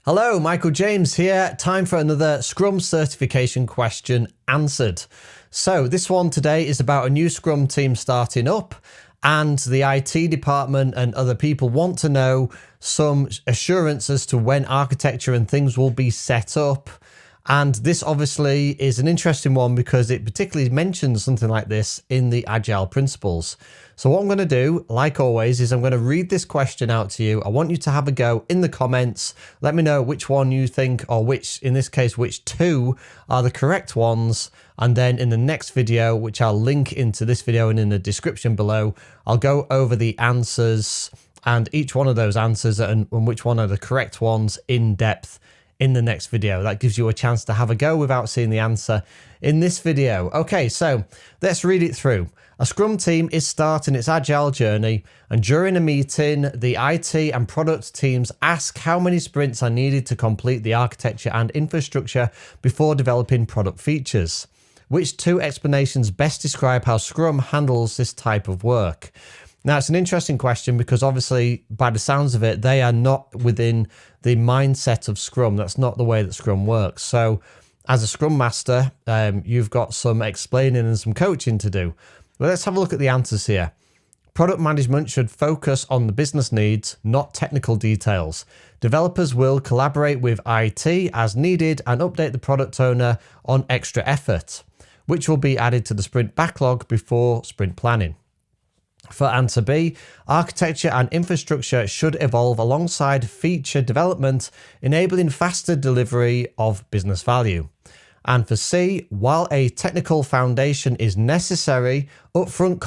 Hello, Michael James here. Time for another Scrum certification question answered. So this one today is about a new Scrum team starting up, and the IT department and other people want to know some assurance as to when architecture and things will be set up. And this obviously is an interesting one because it particularly mentions something like this in the Agile principles. So what I'm going to do, like always, is I'm going to read this question out to you. I want you to have a go in the comments. Let me know which one you think, or which, in this case, which two are the correct ones. And then in the next video, which I'll link into this video and in the description below, I'll go over the answers and each one of those answers and which one are the correct ones in depth in the next video. That gives you a chance to have a go without seeing the answer in this video. Okay, so let's read it through. A Scrum team is starting its Agile journey, and during a meeting, the IT and product teams ask how many sprints are needed to complete the architecture and infrastructure before developing product features. Which two explanations best describe how Scrum handles this type of work? Now, it's an interesting question because obviously, by the sounds of it, they are not within the mindset of Scrum. That's not the way that Scrum works. So as a Scrum Master, you've got some explaining and some coaching to do. But let's have a look at the answers here. Product management should focus on the business needs, not technical details. Developers will collaborate with IT as needed and update the product owner on extra effort, which will be added to the sprint backlog before sprint planning. For answer B, architecture and infrastructure should evolve alongside feature development, enabling faster delivery of business value. And for C, while a technical foundation is necessary, upfront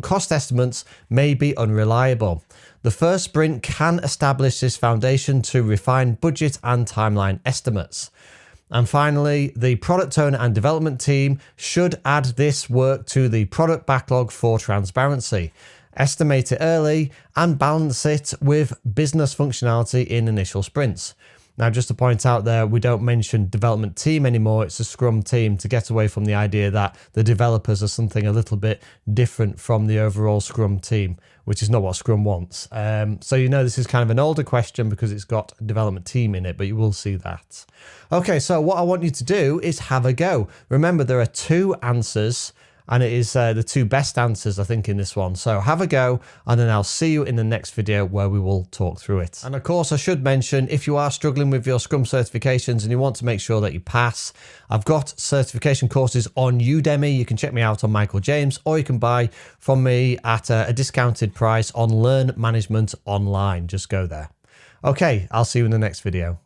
cost estimates may be unreliable. The first sprint can establish this foundation to refine budget and timeline estimates. And finally, the product owner and development team should add this work to the product backlog for transparency, estimate it early, and balance it with business functionality in initial sprints. Now, just to point out there, we don't mention development team anymore. It's a Scrum team to get away from the idea that the developers are something a little bit different from the overall Scrum team, which is not what Scrum wants. So you know this is kind of an older question because it's got a development team in it, but you will see that. Okay, so what I want you to do is have a go. Remember, there are two answers, and it is the two best answers, I think, in this one. So have a go, and then I'll see you in the next video where we will talk through it. And of course, I should mention, if you are struggling with your Scrum certifications and you want to make sure that you pass, I've got certification courses on Udemy. You can check me out on Michael James, or you can buy from me at a discounted price on Learn Management Online. Just go there. Okay, I'll see you in the next video.